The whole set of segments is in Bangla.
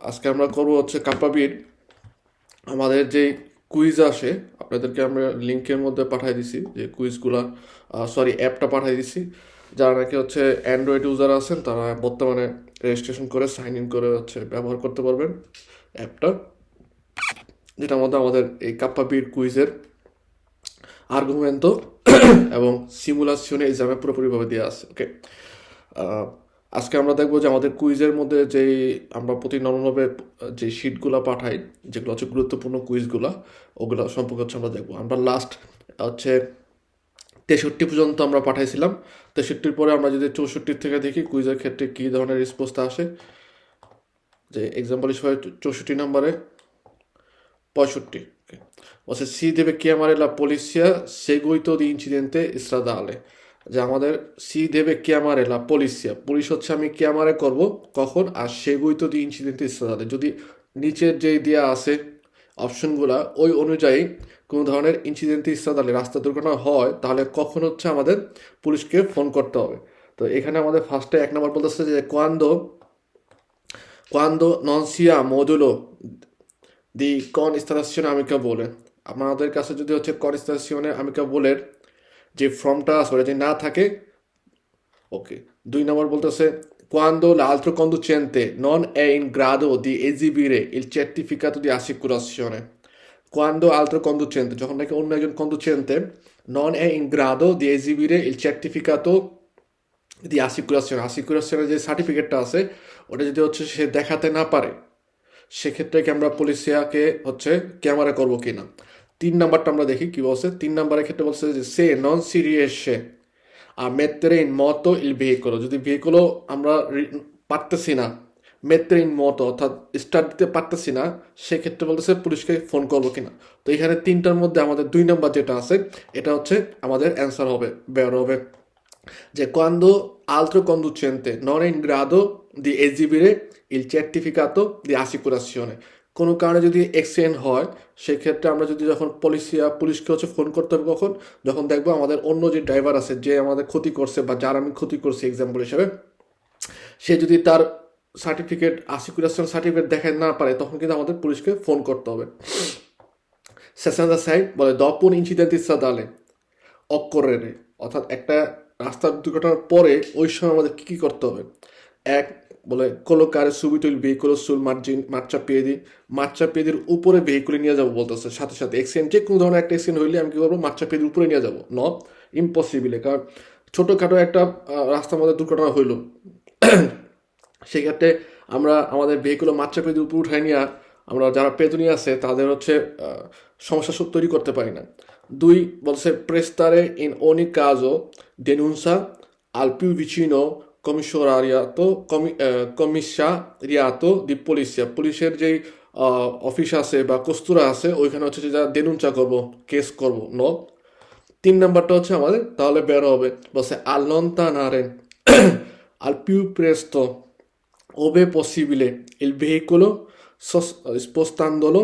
আজকে আমরা করব হচ্ছে কাপ্পাবির আমাদের যে কুইজ আসে আপনাদেরকে আমরা লিঙ্কের মধ্যে পাঠিয়ে দিছি যে কুইজগুলা সরি অ্যাপটা পাঠিয়ে দিছি যারা নাকি হচ্ছে অ্যান্ড্রয়েড ইউজার আছেন তারা বর্তমানে রেজিস্ট্রেশন করে সাইন ইন করে হচ্ছে ব্যবহার করতে পারবেন অ্যাপটা, যেটার মধ্যে আমাদের এই কাপ্পাবির কুইজের আর্গুমেন্ট এবং সিমুলেশন এক্সামে পুরোপুরিভাবে দেওয়া আছে। ওকে, আজকে আমরা দেখবো যে আমাদের কুইজের মধ্যে যেই আমরা প্রতি নরমভাবে যে শিটগুলো পাঠাই, যেগুলো হচ্ছে গুরুত্বপূর্ণ কুইজগুলো, ওগুলো সম্পর্কে হচ্ছে আমরা দেখবো। আমরা লাস্ট হচ্ছে 63 পর্যন্ত আমরা পাঠাইছিলাম। 63-র পরে আমরা যদি 64 থেকে দেখি কুইজের ক্ষেত্রে কী ধরনের রেসপন্সটা আসে, যে এক্সাম্পল হিসেবে 64 নম্বরে 65 বলছে si deve chiamare la polizia seguito di incidente stradale, যে আমাদের সি দেবে chiamare la polizia, পুলিশ হচ্ছে আমি chiamare করব কখন, আর seguito di incidente stradale যদি নিচের যেই দেওয়া আছে অপশনগুলা ওই অনুযায়ী কোনো ধরনের ইনসিডেন্ট stradale রাস্তা দুর্ঘটনা হয় তাহলে কখন হচ্ছে আমাদের পুলিশকে ফোন করতে হবে। তো এখানে আমাদের ফার্স্টে 1 নম্বর বলতেছে যে quando non sia modulo দি কনস্টালেশন আমিকা বলে, আপনাদের কাছে যদি হচ্ছে কনস্টালেশনে আমিকা বলের যে ফর্মটা আছে ওটা যদি না থাকে, ওকে। 2 নম্বর বলতেছে quando l'altro conducente non è in grado di esibire il certificato di assicurazione, quando altro conducente যখন নাকি অন্য একজন কন্ডুচেন্টে non è in grado di esibire il certificato di assicurazione, assicurazione যে সার্টিফিকেটটা আছে ওটা যদি হচ্ছে সে দেখাতে না পারে, সেক্ষেত্রে কি আমরা পুলিশিয়াকে হচ্ছে ক্যামেরা করবো কিনা। 3 নাম্বারটা আমরা দেখি কি বলছে। 3 নাম্বারের ক্ষেত্রে বলছে যে সে নন সিরিয়াসে আর mettere in moto il veicolo, যদি ভেহিকলও আমরা পারতেছি না, mettere in moto অর্থাৎ স্টার্ট দিতে পারতেছি না, সেক্ষেত্রে বলতেছে পুলিশকে ফোন করবো কিনা। তো এখানে 3টার মধ্যে আমাদের 2 নাম্বার যেটা আছে এটা হচ্ছে আমাদের অ্যান্সার হবে, বের হবে যে quando altro conducente non è in grado di esibire il certificato di assicurazione, কোনো কারণে যদি অ্যাক্সিডেন্ট হয় সেক্ষেত্রে আমরা যদি যখন পুলিশকে হচ্ছে ফোন করতে হবে কখন, যখন দেখবো আমাদের অন্য যে ড্রাইভার আছে যে আমাদের ক্ষতি করছে বা যার আমি ক্ষতি করছি এক্সাম্পল হিসেবে, সে যদি তার অ্যাসিকুরেশন সার্টিফিকেট দেখাতে না পারে তখন কিন্তু আমাদের পুলিশকে ফোন করতে হবে। 66 বলে dopo un incidente stradale occorrere, অর্থাৎ একটা রাস্তার দুর্ঘটনার পরে ওই সময় আমাদের কী কী করতে হবে। এক বলে collocare subito il veicolo sul marciapiedi, মার্চাপিয়েদির উপরে ভেহিকুলে নিয়ে যাবো বলতেছে, সাথে সাথে অ্যাক্সিডেন্ট যে কোনো ধরনের একটা অ্যাক্সিডেন্ট হইলে আমি কী করবো, মার্চাপিয়েদির উপরে নিয়ে যাবো। নট ইম্পসিবলে, কারণ ছোটোখাটো একটা রাস্তার মধ্যে দুর্ঘটনা হইলো সেক্ষেত্রে আমরা আমাদের ভেহিকুলো মার্চাপিয়েদির উপর উঠাই নিয়ে আমরা যারা পেদুনি আছে তাদের হচ্ছে সমস্যা তৈরি করতে পারি না। 2 বলছে prestare in ogni caso denuncia al più vicino commissariato di polizia, পুলিশের যেই অফিস আছে বা কস্তুরা আছে ওইখানে হচ্ছে যে যা দেনুঞ্চা করবো, কেস করবো। নো 3 নাম্বারটা হচ্ছে আমাদের তাহলে বের হবে, বলছে allontanare al più presto ove possibile il veicolo spostandolo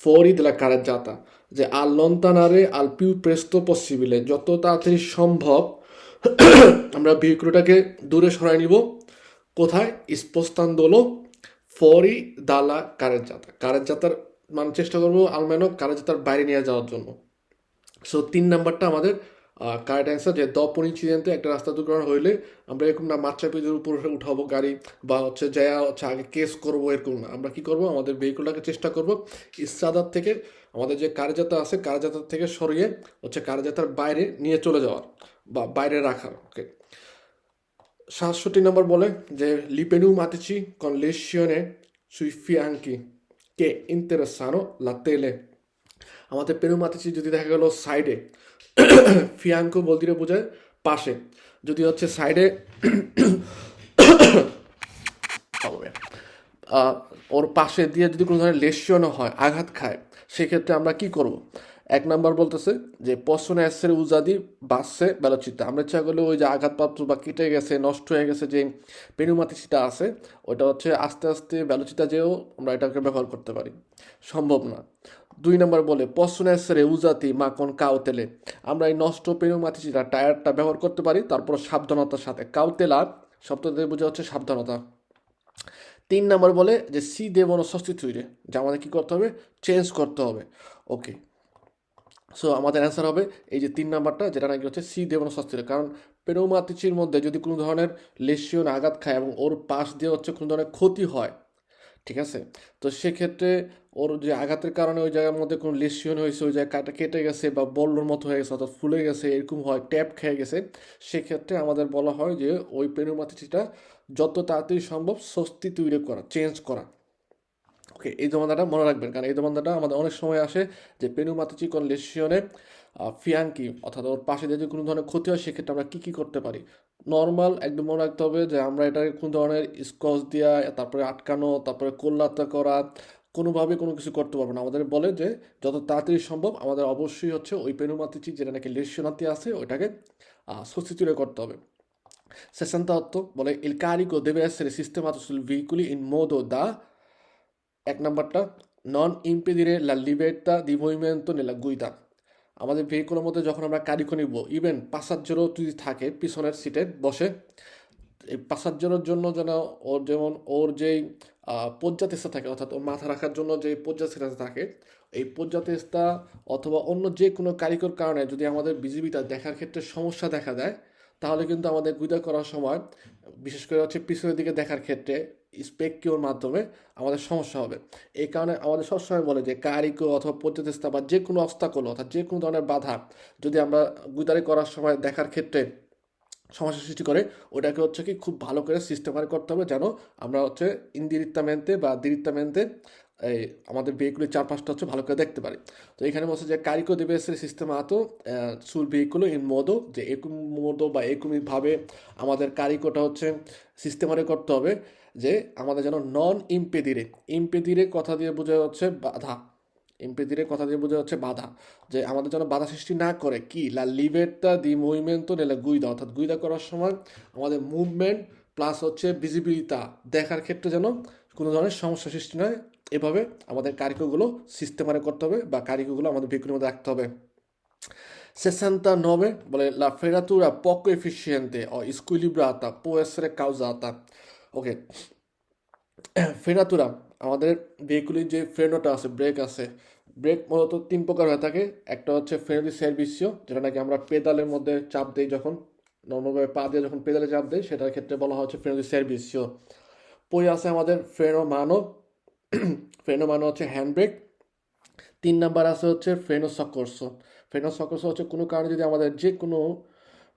fuori della carreggiata, যে allontanare al più presto possibile যত তাড়াতাড়ি সম্ভব আমরা ভেহিকুলটাকে দূরে সরাই নিব। কোথায়? spostandolo fuori dalla carreggiata, কারেজ্জাতার মানে চেষ্টা করবো আলমেনো কারেজ্জাতার বাইরে নিয়ে যাওয়ার জন্য। সো 3 নাম্বারটা আমাদের কারেক্ট অ্যান্সার, যে দপন ইনসিডেন্টে একটা রাস্তা দুর্ঘটনা হইলে আমরা এরকম না মাত্রাপিদের উপর উঠাবো গাড়ি বা হচ্ছে যায়া হচ্ছে আগে কেস করবো, এরকম না। আমরা কি করব, আমাদের ভেহিকুলটাকে চেষ্টা করব ইস্তাদার থেকে আমাদের যে কারজাতা আছে কারজাতার থেকে সরিয়ে হচ্ছে কারজাতার বাইরে নিয়ে চলে যাওয়ার বা বাইরে রাখার। ওকে, 67 নম্বর বলে যে l'ipeneumatici con lesione sui fianchi che interessano la tele, আমাদের পেনুমাতিচি যদি দেখা গেল সাইডে, ফিয়াঙ্কো বলতে বোঝায় পাশে, যদি হচ্ছে সাইডে ওর পাশে দিয়ে যদি কোনো ধরনের লেশনও হয়, আঘাত খায়, সেক্ষেত্রে আমরা কি করব। 1 নাম্বার বলতেছে যে possono essere usati basse velocità, আমরা ইচ্ছা করলে ওই যে আঘাতপ্রাপ্ত বা কেটে গেছে নষ্ট হয়ে গেছে যে পেনুমাতিসিটা আছে ওইটা হচ্ছে আস্তে আস্তে ভ্যালোচিতা যেও আমরা এটাকে ব্যবহার করতে পারি, সম্ভব না। 2 নাম্বার বলে possono essere usati ma con cautele, আমরা এই নষ্ট পেনুমাতিসিটা টায়ারটা ব্যবহার করতে পারি তারপর সাবধানতার সাথে। কাউতেলা শব্দটি বোঝা হচ্ছে সাবধানতা। তিন নাম্বার বলে যে সি দেবনো সস্তিতুইরে, যে আমাদের কী করতে হবে, চেঞ্জ করতে হবে। ওকে, সো আমাদের অ্যান্সার হবে এই যে তিন নাম্বারটা, যেটা নাকি হচ্ছে সি দেবনো সস্তিরে। কারণ পেনৌমাতিচির মধ্যে যদি কোনো ধরনের লেশিয়ন আঘাত খায় এবং ওর পাশ দিয়ে হচ্ছে কোনো ধরনের ক্ষতি হয়, ঠিক আছে, তো সেক্ষেত্রে ওর যে আঘাতের কারণে ওই জায়গার মধ্যে কোনো লেশিয়ন হয়েছে, ওই জায়গায় কাটা কেটে গেছে বা বল্লর মতো হয়ে গেছে অর্থাৎ ফুলে গেছে, এরকম হয়, ট্যাপ খেয়ে গেছে, সেক্ষেত্রে আমাদের বলা হয় যে ওই পেনুমাতিটা যত তাড়াতাড়ি সম্ভব স্বস্তি তৈরি করা, চেঞ্জ করা। ওকে, এই জমানাটা মনে রাখবেন, কারণ এই জমানাটা আমাদের অনেক সময় আসে যে পেনুমাতিচি কোন লেশিয়নে ফিয়াঙ্কি অর্থাৎ ওর পাশে যদি কোনো ধরনের ক্ষতি হয়, সেক্ষেত্রে আমরা কী কী করতে পারি। নর্মাল একদম মনে রাখতে হবে যে আমরা এটাকে কোনো ধরনের স্কচ দেওয়া, তারপরে আটকানো, তারপরে কল্লাতা করা, কোনোভাবে কোনো কিছু করতে পারবো না। আমাদের বলে যে যত তাড়াতাড়ি সম্ভব আমাদের অবশ্যই হচ্ছে ওই পেনুমাতিচি যেটা নাকি লেশনাতি আছে ওইটাকে sostituire করতে হবে। 68 বলে il carico deve essere sistemato sul veicoli in modo da, এক নাম্বারটা, নন ইম্পেডিরে লা লিবের্টা দি মুভমেন্টো নেলা গুইদা। আমাদের ভেহিকলের মধ্যে যখন আমরা কারিকো নিব, ইভেন পাসাজ্জেরও যদি থাকে পিছনের সিটে বসে, এই পাসাজ্জেরের জন্য যেন ওর যেমন ওর যেই পজ্জাতেস্তা থাকে, অর্থাৎ ওর মাথা রাখার জন্য যে পজ্জাতেস্তা থাকে, এই পজ্জাতেস্তা অথবা অন্য যে কোনো কারিকর কারণে যদি আমাদের বিজিবিটা দেখার ক্ষেত্রে সমস্যা দেখা দেয়, তাহলে কিন্তু আমাদের গুইদা করার সময়, বিশেষ করে হচ্ছে পিছনের দিকে দেখার ক্ষেত্রে স্পেকিওর মাধ্যমে আমাদের সমস্যা হবে। এই কারণে আমাদের সবসময় বলে যে কারিকো অথবা পদ্ধতিস্তা বা যে কোনো অবস্তাকল অর্থাৎ যে কোনো ধরনের বাধা যদি আমরা গুইদারি করার সময় দেখার ক্ষেত্রে সমস্যা সৃষ্টি করে, ওটাকে হচ্ছে কি খুব ভালো করে সিস্টেমাটিক করতে হবে, যেন আমরা হচ্ছে ইন্দিরিত্তামেন্তে বা দিরিত্তামেন্তে এই আমাদের ভেহিকুলের চারপাশটা হচ্ছে ভালো করে দেখতে পারি। তো এখানে বলছে যে কারিকো দেবে এসে সিস্টেমাতো সুল ভেহিকুলো ইন মোদো, যে এরকম মোদো বা এরকমভাবে আমাদের কারিকোটা হচ্ছে সিস্টেমাটিক করতে হবে, যে আমাদের যেন নন ইম্পেদিরে, ইম্পেদিরে কথা দিয়ে বোঝা হচ্ছে বাধা, ইম্পেদিরে কথা দিয়ে বোঝা হচ্ছে বাধা, যে আমাদের যেন বাধা সৃষ্টি না করে কি লা লিবের্টা দি মুভমেন্টো নেলা গুইদা, অর্থাৎ গুইদা করার সময় আমাদের মুভমেন্ট প্লাস হচ্ছে ভিজিবিলিটা দেখার ক্ষেত্রে যেন কোনো ধরনের সমস্যা সৃষ্টি নয়। এভাবে আমাদের কারিকুগুলো সিস্টেমারে করতে হবে বা কারিকুগুলো আমাদের ভেহিকুলের মধ্যে রাখতে হবে। 69 বলে la frenatura poco efficiente o squilibrata può essere causata. ওকে, ফ্রেনাতুরা, আমাদের ভেহিকুলের যে ফ্রেনোটা আছে, ব্রেক আছে, ব্রেক মূলত তিন প্রকার হয়ে থাকে। একটা হচ্ছে ফ্রেনো দি সার্ভিসিও, যেটা নাকি আমরা পেদালের মধ্যে চাপ দেই, যখন নর্মালভাবে পা দিয়ে যখন পেদালে চাপ দেই, সেটার ক্ষেত্রে বলা হচ্ছে ফ্রেনো দি সার্ভিসিও। পই আছে আমাদের ফ্রেনো মানো, ফ্রেনো মানো হচ্ছে হ্যান্ড ব্রেক। তিন নাম্বার আছে হচ্ছে ফ্রেনো সকর্সো। ফ্রেনো সকর্সো হচ্ছে কোনো কারণে যদি আমাদের যে কোনো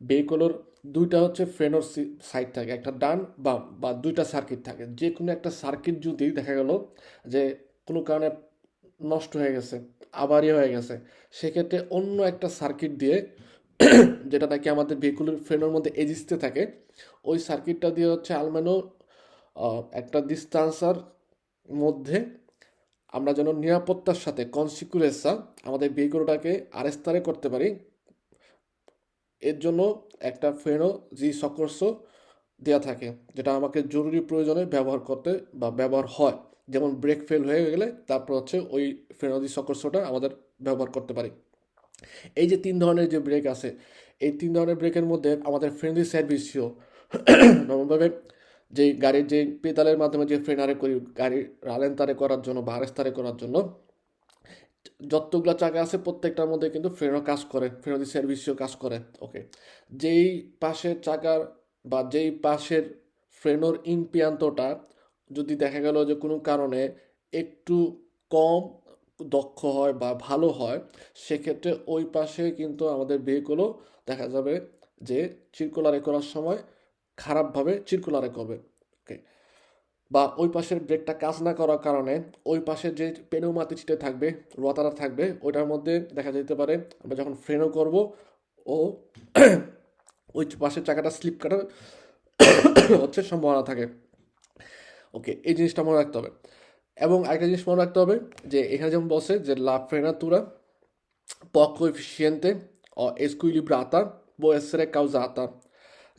ভেহিকলের দুইটা হচ্ছে ফ্রেনোর সাইড থাকে, একটা ডান বাম বা দুইটা সার্কিট থাকে, যে কোনো একটা সার্কিট যদি দেখা গেল যে কোনো কারণে নষ্ট হয়ে গেছে, আবারই হয়ে গেছে, সেক্ষেত্রে অন্য একটা সার্কিট দিয়ে যেটা নাকি আমাদের ভেহিকুলের ফ্রেনের মধ্যে এজিস্টে থাকে, ওই সার্কিটটা দিয়ে হচ্ছে আলমেনো একটা ডিস্টান্সার মধ্যে আমরা যেন নিরাপত্তার সাথে কনসিকুরেন্সা আমাদের ভেহিকুলটাকে আরেস্তারে করতে পারি। এর জন্য একটা ফ্রেনো জি সকর্স দেওয়া থাকে, যেটা আমাকে জরুরি প্রয়োজনে ব্যবহার করতে বা ব্যবহার হয়, যেমন ব্রেক ফেল হয়ে গেলে তারপর হচ্ছে ওই ফ্রেনো জি সকর্সটা আমাদের ব্যবহার করতে পারি। এই যে তিন ধরনের যে ব্রেক আছে, এই তিন ধরনের ব্রেকের মধ্যে আমাদের ফ্রেন্ডলি সার্ভিসিও নর্মালভাবে যে গাড়ির যে পেদালের মাধ্যমে যে ফ্রেনারে করি গাড়ির রালেন্তারে করার জন্য বা আরেস্তারে করার জন্য, যতগুলো চাকা আছে প্রত্যেকটার মধ্যে কিন্তু ফ্রেনো কাজ করে, ফ্রেনো দি সার্ভিসিও কাজ করে। ওকে, যেই পাশের চাকার বা যেই পাশের ফ্রেনোর ইম্পিয়ান্তটা যদি দেখা গেল যে কোনো কারণে একটু কম দক্ষ হয় বা ভালো হয়, সেক্ষেত্রে ওই পাশে কিন্তু আমাদের ভেহিকুলও দেখা যাবে যে চিরকুলারে করার সময় খারাপভাবে চিরকুলারে করবে। ওকে, বা ওই পাশের ব্রেকটা কাজ না করার কারণে ওই পাশের যে পেনৌমাতিচিটা থাকবে, রোয়াতারা থাকবে, ওইটার মধ্যে দেখা যেতে পারে আমরা যখন ফ্রেনও করব ও ওই পাশের চাকাটা স্লিপ কাটার হচ্ছে সম্ভাবনা থাকে। ওকে, এই জিনিসটা মনে রাখতে হবে। এবং আরেকটা জিনিস মনে রাখতে হবে যে এখানে যেমন বলছে যে লা frenatura poco efficiente o squilibrata può essere causata,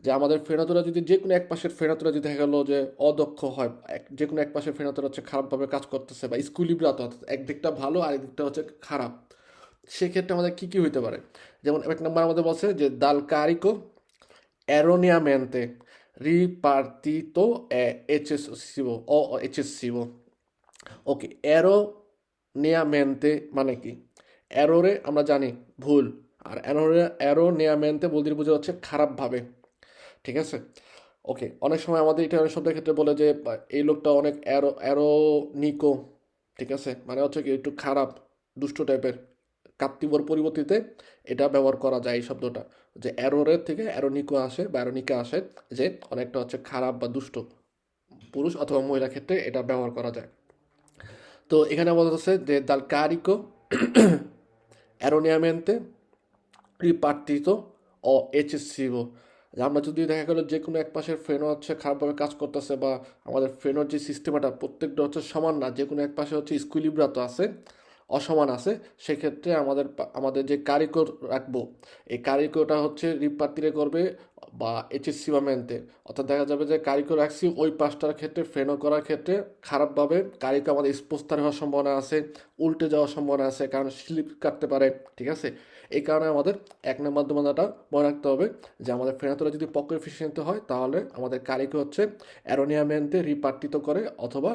যে আমাদের ফ্রেনাতুরা যদি যে কোনো এক পাশের ফ্রেনাতুরা যদি দেখা গেলো যে অদক্ষ হয়, যে কোনো এক পাশের ফ্রেনাতুরা হচ্ছে খারাপভাবে কাজ করতেছে বা স্কুলিব্রাত, অর্থাৎ একদিকটা ভালো আর একদিকটা হচ্ছে খারাপ, সেক্ষেত্রে আমাদের কী কী হইতে পারে। যেমন এক নম্বর আমাদের বলছে যে দাল Kariko erroneamente ripartito è eccessivo o eccessivo. ওকে, erroneamente মানে কি? এররে আমরা জানি ভুল, আর erroneamente বলতে বোঝা হচ্ছে খারাপভাবে, ঠিক আছে? ওকে, অনেক সময় আমাদের ইটালিয়ান শব্দের ক্ষেত্রে বলে যে এই লোকটা অনেক নিকো, ঠিক আছে, মানে হচ্ছে কি একটু খারাপ, দুষ্ট টাইপের। কাত্তিবর পরিবর্তিতে এটা ব্যবহার করা যায় এই শব্দটা, যে অ্যারোরের থেকে অ্যারোনিকো আসে বা অ্যারোনিকা আসে, যে অনেকটা হচ্ছে খারাপ বা দুষ্ট, পুরুষ অথবা মহিলার ক্ষেত্রে এটা ব্যবহার করা যায়। তো এখানে বলা যাচ্ছে যে দাল Kariko erroneamente ripartito o eccessivo। যে আমরা যদি দেখা গেলো যে কোনো এক পাশের ফ্রেনও হচ্ছে খারাপভাবে কাজ করতেছে, বা আমাদের ফ্রেনের যে সিস্টেমটা প্রত্যেকটা হচ্ছে সমান না, যে কোনো এক পাশে হচ্ছে স্কুইলিব্রাতো আছে, অসমান আছে, সেক্ষেত্রে আমাদের যে কারিকর রাখবো, এই কারিকরটা হচ্ছে রিপার্টিরে করবে বা এচেসিভামেন্তে, অর্থাৎ দেখা যাবে যে কারিকর রাখছি ওই পাশটার ক্ষেত্রে ফ্রেনও করার ক্ষেত্রে খারাপভাবে কারিকর আমাদের স্পোস্তার হওয়ার সম্ভাবনা আছে, উল্টে যাওয়ার সম্ভাবনা আছে, কারণ স্লিপ কাটতে পারে, ঠিক আছে? এই কারণে আমাদের এক নম্বর মাত্রাটা মনে রাখতে হবে যে আমাদের ফেনাতোরা যদি পক্ষ এফিসিয়েন্ট হয়, তাহলে আমাদের কারিকে হচ্ছে অ্যারোনিয়ামেন্টে রিপার্টিত করে অথবা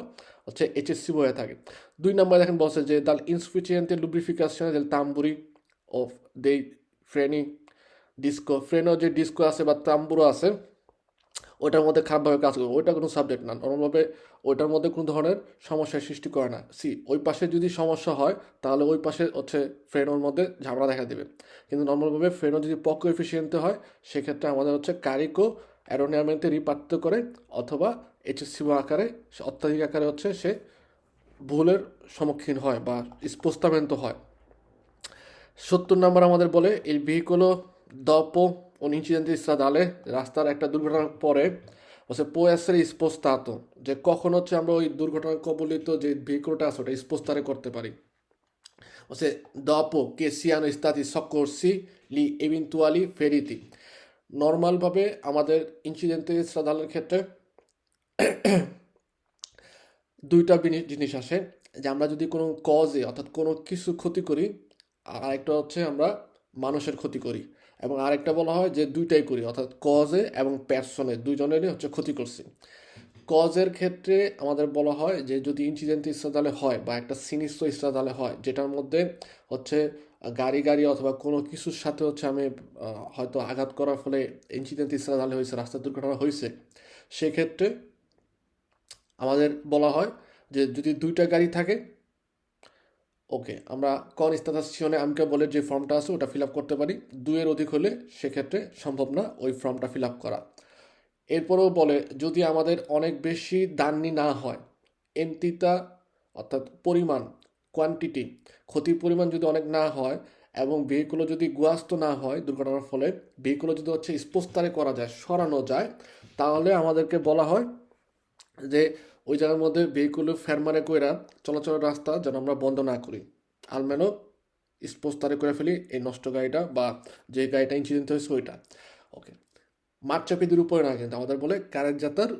হচ্ছে এইচএসসি হয়ে থাকে। দুই নম্বর দেখেন বলছে যে দাল ইনসফিসিয়েন্টে লুব্রিফিকেশন del তাম্বুরি অফ দেই ফ্রেনি ডিস্কো, ফ্রেনো যে ডিস্কো আছে বা তাম্বুরো আছে, ওইটার মধ্যে খারাপভাবে কাজ করবে, ওইটা কোনো সাবজেক্ট না নর্মালভাবে, ওইটার মধ্যে কোনো ধরনের সমস্যার সৃষ্টি করে না। ওই পাশে যদি সমস্যা হয়, তাহলে ওই পাশে হচ্ছে ফ্রেনোর মধ্যে ঝামেলা দেখা দেবে। কিন্তু নর্মালভাবে ফ্রেনো যদি পক্ষ এফিসিয়েন্টে হয়, সেক্ষেত্রে আমাদের হচ্ছে কারিকো অ্যারোনিয়ামেন্টে রিপার্টিত করে অথবা এইচএসসিও আকারে, অত্যাধিক আকারে হচ্ছে সে ভুলের সম্মুখীন হয় বা স্পষ্টমেন্ত হয়। 70 নম্বর আমাদের বলে il veicolo dopo un incidente stradale, রাস্তার একটা দুর্ঘটনার পরে হচ্ছে può essere spostato, যে কখন হচ্ছে আমরা ওই দুর্ঘটনার কবলিত যে ভেহিকলটা আছে ওটা স্পোস্টারে করতে পারি, হচ্ছে dopo che siano stati soccorsi gli eventuali feriti। নর্মালভাবে আমাদের ইনসিডেন্টে স্ট্রাদালের ক্ষেত্রে দুইটা জিনিস আসে, যে আমরা যদি কোনো কজে অর্থাৎ কোনো কিছু ক্ষতি করি, আর আরেকটা হচ্ছে আমরা মানুষের ক্ষতি করি, এবং আরেকটা বলা হয় যে দুইটাই করি, অর্থাৎ কজে এবং পার্সনে দুইজনেরই হচ্ছে ক্ষতি করছি। কজের ক্ষেত্রে আমাদের বলা হয় যে যদি ইনসিডেন্ট ইস্তাদালে হয় বা একটা সিনিস্ট ইস্তাদালে হয়, যেটার মধ্যে হচ্ছে গাড়ি অথবা কোনো কিছুর সাথে হচ্ছে আমি হয়তো আঘাত করার ফলে ইনসিডেন্ট ইস্তাদালে হয়েছে, রাস্তা দুর্ঘটনা হয়েছে, সেক্ষেত্রে আমাদের বলা হয় যে যদি দুইটা গাড়ি থাকে, ওকে, আমরা কনস্টাতাসিওনে আমকে বলে যে ফর্মটা আছে ওটা ফিল আপ করতে পারি। দুইয়ের অধিক হলে সেক্ষেত্রে সম্ভব না ওই ফর্মটা ফিল আপ করা। এরপরেও বলে যদি আমাদের অনেক বেশি দান্নি না হয়, এন্টিতা অর্থাৎ পরিমাণ, কোয়ান্টিটি, ক্ষতির পরিমাণ যদি অনেক না হয় এবং ভেহিকুলো যদি গুয়াস্ত না হয় দুর্ঘটনার ফলে, ভেহিকুলো যদি হচ্ছে স্পোস্তারে করা যায়, সরানো যায়, তাহলে আমাদেরকে বলা হয় যে ওই জায়গার মধ্যে ভেহিকুলো ফেরমারে কইরা চলাচলের রাস্তা যেন আমরা বন্ধ না করি, আলমেনো স্পোস্তারে করে ফেলি এই নষ্ট গাড়িটা বা যে গাড়িটা ইনসিডেন্ট হয়েছে ওইটা। ওকে, মাঠচাপিদের উপরে না, কিন্তু আমাদের বলে কারের যাতার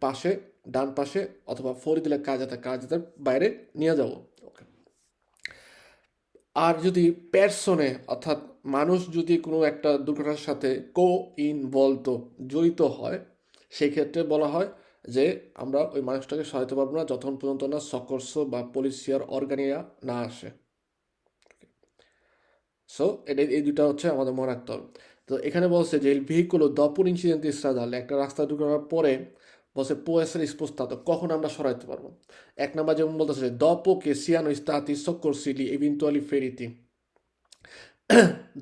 পাশে, ডান পাশে, অথবা ফোর দিলে কাজ যাতার বাইরে নিয়ে যাব। ওকে, আর যদি পার্সনে অর্থাৎ মানুষ যদি কোনো একটা দুর্ঘটনার সাথে ইনভলভ জড়িত হয়, সেক্ষেত্রে বলা হয় যে আমরা ওই মানুষটাকে সহায়তা পারবো না যতক্ষণ পর্যন্ত না সকর্স বা পলিসিয়ার অর্গানিয়া না আসে। সো এই দুটা হচ্ছে আমাদের মনে রাখতে হবে। তো এখানে বলছে যে ভেহিকুলো দপুর ইনসিডেন্ট স্ট্রাদালে, একটা রাস্তা দুর্ঘটনার পরে বলছে পোয়েসের স্পোস্তাতো, কখন আমরা সরাইতে পারবো। এক নাম্বার যেমন বলতেছে দপো কে সিয়ানো স্তাতি সক্করসিলি এভিনচুয়ালি ফেরিতি।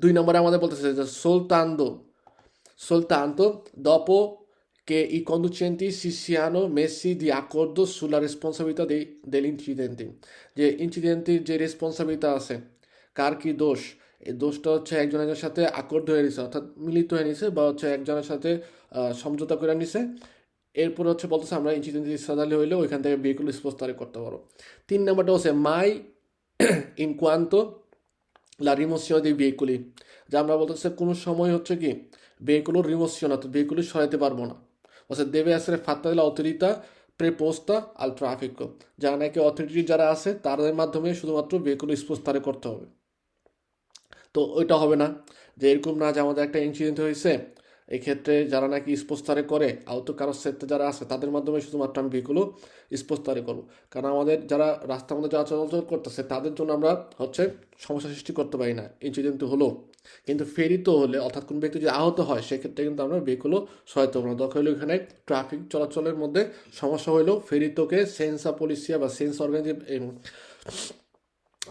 দুই নম্বরে আমাদের বলতেছে যে soltanto dopo che i conducenti si siano messi di accordo sulla responsabilità degli incidenti, যে ইনসিডেন্টের যে রেসপন্সিবিলিটি আছে, কার কি দোষ, এই দোষটা হচ্ছে একজনের সাথে আকর্ড হয়ে নিছে, অর্থাৎ মিলিত হয়ে নিছে, বা হচ্ছে একজনের সাথে সমঝোতা করে নিছে। এরপর হচ্ছে বলতেছে আমরা ইনসিডেন্ট সাদালি হইলে ওইখান থেকে ভেহিকুল স্পোস্তারে করতে পারো। তিন নম্বরটা হচ্ছে মাই ইন কোয়ান্তো লা রিমোশন দি ভেহিকুলি, যা আমরা বলতেছে কোনো সময় হচ্ছে কি ভেহিকুলোর রিমোশন, অর্থাৎ ভেহিকুলি সরাইতে পারবো না। বলছে দেবে আসলে ফাত্তা দিলা অথরিতা প্রেপোস্তা আল ট্রাফিক, যারা নাকি অথরিটি যারা আছে তাদের মাধ্যমে শুধুমাত্র ভেহিকুল স্পোস্তারে করতে হবে। তো ওইটা হবে না, যে এরকম না যে আমাদের একটা ইনসিডেন্ট হয়েছে, এক্ষেত্রে যারা নাকি স্পোস্টারে করে আহত কারোর ক্ষেত্রে যারা আছে তাদের মাধ্যমে শুধুমাত্র আমি ভেহিকুলো স্পোস্টারে করবো। কারণ আমাদের যারা রাস্তার মধ্যে যারা চলাচল করতেছে তাদের জন্য আমরা হচ্ছে সমস্যা সৃষ্টি করতে পারি না, ইনসিডেন্ট হলো। কিন্তু ফেরিত হলে অর্থাৎ কোনো ব্যক্তি যদি আহত হয় সেক্ষেত্রে কিন্তু আমরা ভেহিকুলো সহায়তা করবো না। দরকার হলে এখানে ট্রাফিক চলাচলের মধ্যে সমস্যা হলেও ফেরিতোকে সেন্সা পলিসিয়া বা সেন্স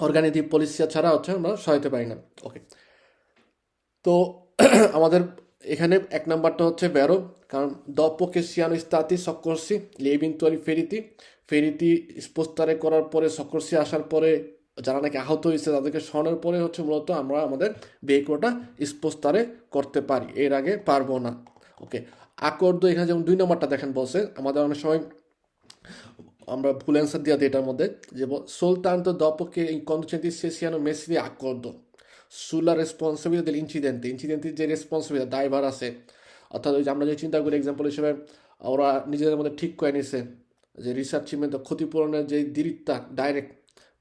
অর্গানিটিভ পলিসিয়া ছাড়া হচ্ছে আমরা সহায়তা পাই না। ওকে, তো আমাদের এখানে এক নাম্বারটা হচ্ছে ভ্যারো, কারণ dopo che siano stati soccorsi gli eventuali ফেরিতি স্পোস্টারে করার পরে সক্কর্সি আসার পরে যারা নাকি আহত হয়েছে তাদেরকে সরানোর পরে হচ্ছে মূলত আমরা আমাদের ভেহিকুলটা স্পোস্টারে করতে পারি, এর আগে পারবো না। ওকে, আকর্দ এখানে যেমন 2 নম্বরটা দেখেন বলছে, আমাদের অনেক সময় আমরা ভুল অ্যান্সার দিয়ে দিই এটার মধ্যে, যে soltanto dopo che i conducenti si siano messi d'accordo sulla responsabilità dell'incidente, ইনসিডেন্টের যে রেসপন্সিবিলিটি দায়ভার আছে, অর্থাৎ ওই যে আমরা যে চিন্তা করি এক্সাম্পল হিসেবে ওরা নিজেদের মধ্যে ঠিক করে নিছে যে রিসার্চিমেন্ট ক্ষতিপূরণের যে দিরিটটা ডাইরেক্ট